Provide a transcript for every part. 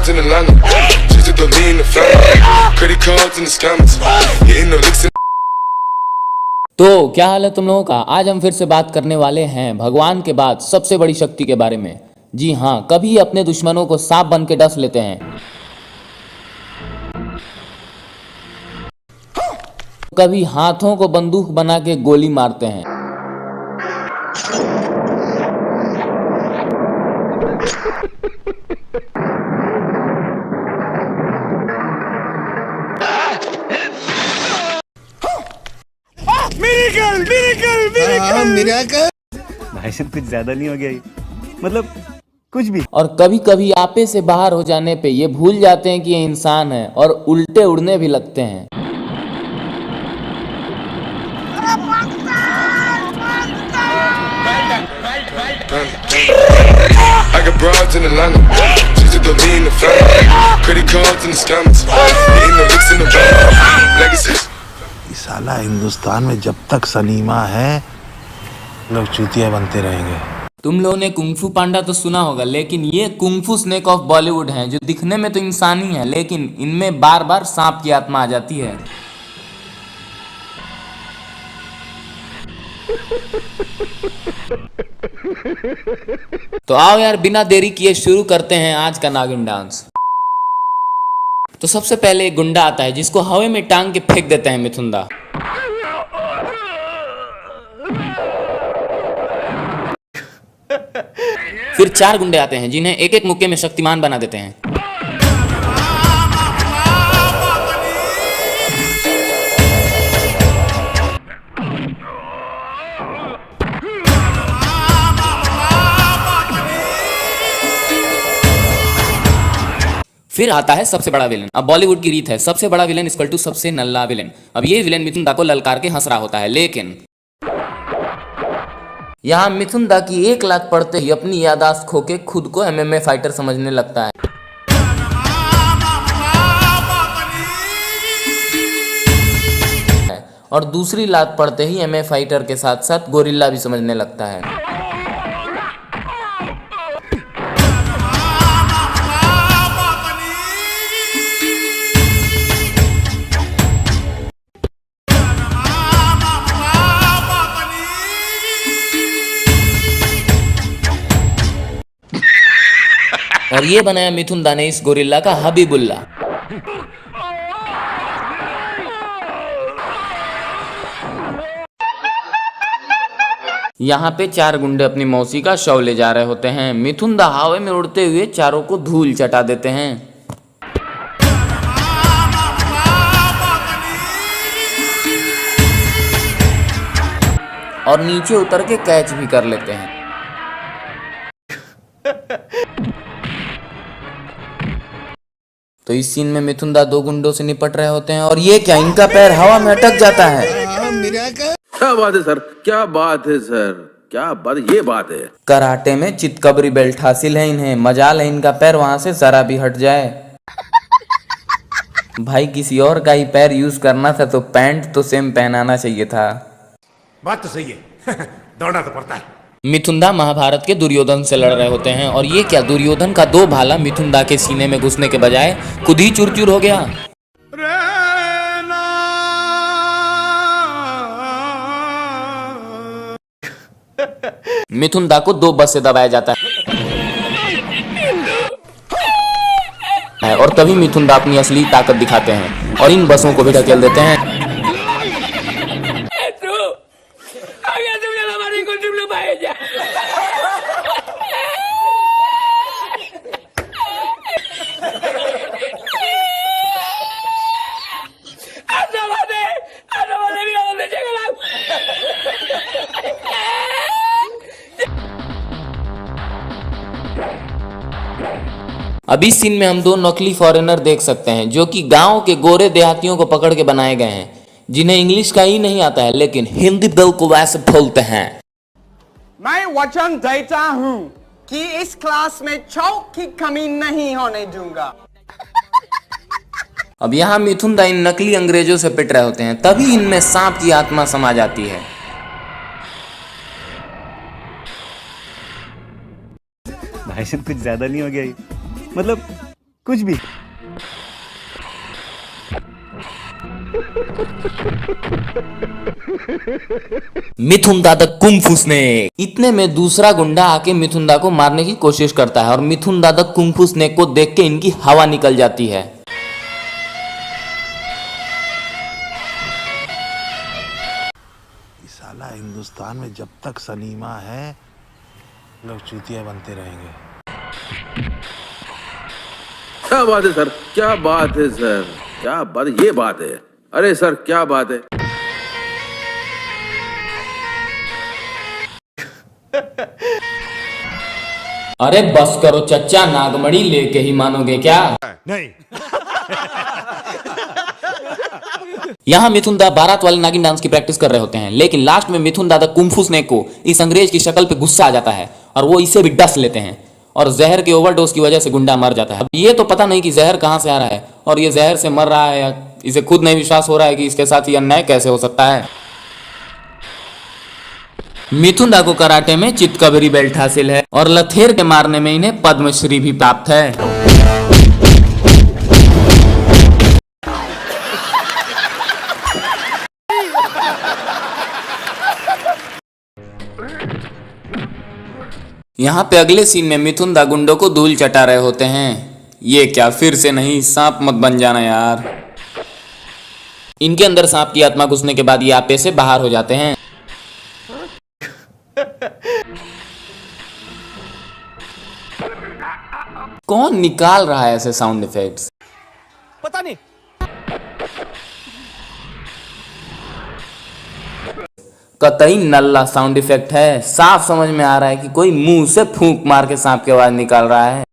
broads in Atlanta, just to lean in the family, credit cards and the scammers, hitting the licks. तो क्या हाल है तुम लोगों का। आज हम फिर से बात करने वाले हैं भगवान के बाद सबसे बड़ी शक्ति के बारे में। जी हाँ, कभी अपने दुश्मनों को सांप बन के डस लेते हैं, कभी हाथों को बंदूक बना के गोली मारते हैं, भाई साहब कुछ ज्यादा नहीं हो गया ये? मतलब कुछ भी। और कभी कभी आपे से बाहर हो जाने पे ये भूल जाते हैं कि ये इंसान है और उल्टे उड़ने भी लगते हैं। I got broads in Atlanta, just to lean in the family, credit cards and the scammers, hitting the licks in the van, legacies. साला हिंदुस्तान में जब तक सलीमा है लोग चूतिया बनते रहेंगे। तुम लोगों ने कुंफू पांडा तो सुना होगा, लेकिन ये कुंफू स्नेक ऑफ बॉलीवुड हैं, जो दिखने में तो इंसान ही है लेकिन इनमें बार बार सांप की आत्मा आ जाती है। तो आओ यार, बिना देरी किए शुरू करते हैं आज का नागिन डांस। तो सबसे पहले एक गुंडा आता है जिसको हवा में टांग के फेंक देते हैं मिथुंदा। फिर 4 गुंडे आते हैं जिन्हें एक एक मुक्के में शक्तिमान बना देते हैं। फिर आता है सबसे बड़ा विलन। अब बॉलीवुड की रीत है, सबसे बड़ा विलन इक्वल टू सबसे नल्ला विलन। अब ये विलन मिथुन दा को ललकार के हंस रहा होता है, लेकिन यहाँ मिथुन दा की 1 लात पड़ते ही अपनी यादाश्त खो के खुद को MMA फाइटर समझने लगता है। और दूसरी लात पड़ते ही MMA फाइटर के साथ साथ गोरिल्ला भी समझने लगता है। और ये बनाया मिथुन दा ने इस गोरिल्ला का हबीबुल्ला। यहाँ पे 4 गुंडे अपनी मौसी का शव ले जा रहे होते हैं। मिथुन दा हवा में उड़ते हुए चारों को धूल चटा देते हैं और नीचे उतर के कैच भी कर लेते हैं। तो इस सीन में मिथुन दा 2 गुंडों से निपट रहे होते हैं और ये क्या, इनका पैर हवा में अटक जाता है। क्या बात है सर, क्या बात है सर, क्या बात, ये बात है। कराटे में चितकबरी बेल्ट हासिल है इन्हें, मजाल है इनका पैर वहां से जरा भी हट जाए। भाई किसी और का ही पैर यूज करना था तो पैंट तो सेम पहनाना चाहिए था। बात तो सही है। दौड़ना तो पड़ता है। मिथुन दा महाभारत के दुर्योधन से लड़ रहे होते हैं और ये क्या, दुर्योधन का 2 भाला मिथुन दा के सीने में घुसने के बजाय खुद ही चूर चूर हो गया। मिथुन दा को 2 बस से दबाया जाता है और तभी मिथुन दा अपनी असली ताकत दिखाते हैं और इन बसों को भी ढकेल देते हैं। अब इस सीन में हम 2 नकली फॉरेनर देख सकते हैं जो कि गांव के गोरे देहातियों को पकड़ के बनाए गए हैं, जिन्हें इंग्लिश का ही नहीं आता है लेकिन हिंदी बिल्कुल वैसे बोलते हैं। मैं वचन देता हूं कि इस क्लास में चौक की कमी नहीं होने दूंगा। अब यहाँ मिथुन दा इन नकली अंग्रेजों से पिट रहे होते हैं, तभी इनमें सांप की आत्मा समा जाती है। भाई साहब कुछ ज्यादा नहीं हो गया ये? मतलब कुछ भी। मिथुन दा द कुंफू स्नेक। इतने में दूसरा गुंडा आके मिथुन दा को मारने की कोशिश करता है और मिथुन दा द कुंफू स्नेक को देख के इनकी हवा निकल जाती है। साला हिंदुस्तान में जब तक सनीमा है लोग चूतिया बनते रहेंगे। क्या बात है सर, क्या बात है सर, क्या बात, ये बात है। अरे सर क्या बात है। अरे बस करो चच्चा, नागमणि लेके ही मानोगे क्या? नहीं। यहाँ मिथुन दा बारात वाले नागिन डांस की प्रैक्टिस कर रहे होते हैं, लेकिन लास्ट में मिथुन दा कुंफू स्नेक को इस अंग्रेज की शक्ल पे गुस्सा आ जाता है और वो इसे भी डस लेते हैं और जहर के ओवरडोज की वजह से गुंडा मर जाता है। अब ये तो पता नहीं कि जहर कहाँ से आ रहा है और ये जहर से मर रहा है या इसे खुद नहीं विश्वास हो रहा है कि इसके साथ ये अन्याय कैसे हो सकता है। मिथुन दा को कराटे में चितकबरी बेल्ट हासिल है और लथेर के मारने में इन्हें पद्मश्री भी प्राप्त है। यहाँ पे अगले सीन में मिथुन दा गुंडों को धूल चटा रहे होते हैं। ये क्या फिर से नहीं, सांप मत बन जाना यार। इनके अंदर सांप की आत्मा घुसने के बाद ये आपे से बाहर हो जाते हैं। कौन निकाल रहा है ऐसे साउंड इफेक्ट्स? पता नहीं। कतई नल्ला साउंड इफेक्ट है। साफ समझ में आ रहा है कि कोई मुंह से फूंक मार के सांप की आवाज निकाल रहा है।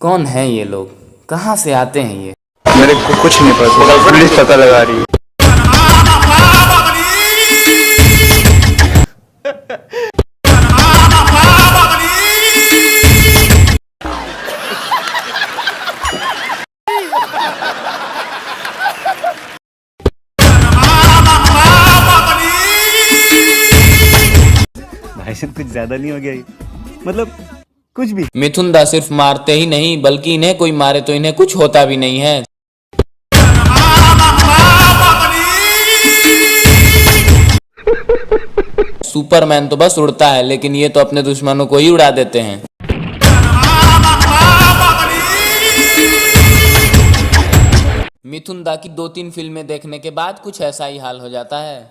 कौन है ये लोग, कहाँ से आते हैं ये? मेरे को कुछ नहीं पता, पुलिस पता लगा रही है। भाई साहब कुछ ज्यादा नहीं हो गया ये? मतलब कुछ भी। मिथुन दा सिर्फ मारते ही नहीं बल्कि इन्हें कोई मारे तो इन्हें कुछ होता भी नहीं है। सुपरमैन तो बस उड़ता है, लेकिन ये तो अपने दुश्मनों को ही उड़ा देते हैं। मिथुन दा की 2-3 फिल्में देखने के बाद कुछ ऐसा ही हाल हो जाता है।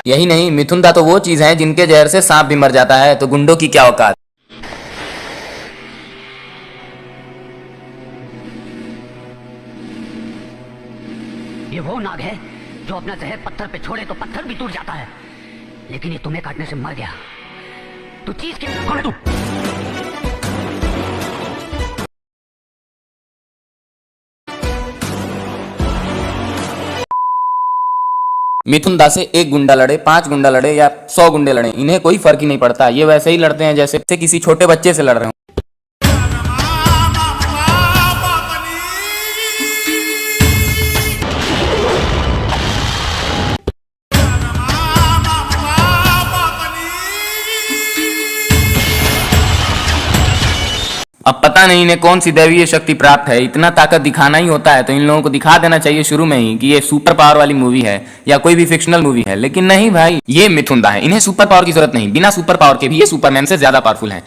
यही नहीं, मिथुन दा तो वो चीज है जिनके जहर से सांप भी मर जाता है, तो गुंडों की क्या औकात। ये वो नाग है जो अपना जहर पत्थर पे छोड़े तो पत्थर भी टूट जाता है, लेकिन ये तुम्हें काटने से मर गया। तो चीज के कौन है तू? मिथुन दा से 1 गुंडा लड़े, 5 गुंडा लड़े या 100 गुंडे लड़े, इन्हें कोई फर्क ही नहीं पड़ता। ये वैसे ही लड़ते हैं जैसे किसी छोटे बच्चे से लड़ रहे हो। अब पता नहीं इन्हें कौन सी दैवीय शक्ति प्राप्त है, इतना ताकत दिखाना ही होता है तो इन लोगों को दिखा देना चाहिए शुरू में ही कि ये सुपर पावर वाली मूवी है या कोई भी फिक्शनल मूवी है। लेकिन नहीं भाई, ये मिथुन दा है, इन्हें सुपर पावर की जरूरत नहीं। बिना सुपर पावर के भी ये सुपरमैन से ज्यादा पावरफुल हैं।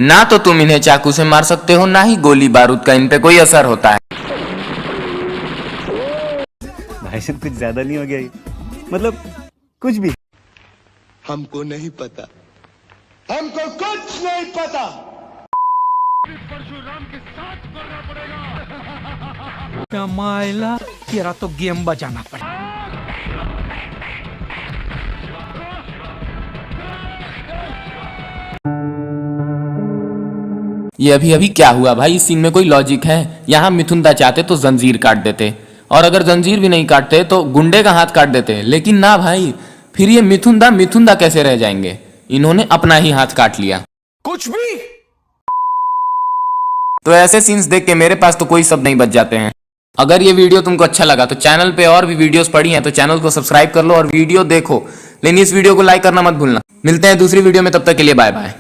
ना तो तुम इन्हें चाकू से मार सकते हो, ना ही गोली बारूद का इन पे कोई असर होता है। भाई साहब कुछ ज्यादा नहीं हो गया ये? मतलब कुछ भी। हमको नहीं पता, हमको कुछ नहीं पता। मायला तेरा तो गेम बजाना पड़ा। ये अभी अभी क्या हुआ भाई? इस सीन में कोई लॉजिक है? यहाँ मिथुनदा चाहते तो जंजीर काट देते, और अगर जंजीर भी नहीं काटते तो गुंडे का हाथ काट देते, लेकिन ना भाई, फिर ये मिथुनदा कैसे रह जाएंगे? इन्होंने अपना ही हाथ काट लिया। कुछ भी। तो ऐसे सीन्स देख के मेरे पास तो कोई शब्द नहीं बच जाते हैं। अगर ये वीडियो तुमको अच्छा लगा तो चैनल पे और भी वीडियोस पड़ी हैं, तो चैनल को सब्सक्राइब कर लो और वीडियो देखो, लेकिन इस वीडियो को लाइक करना मत भूलना। मिलते हैं दूसरी वीडियो में, तब तक के लिए बाय बाय।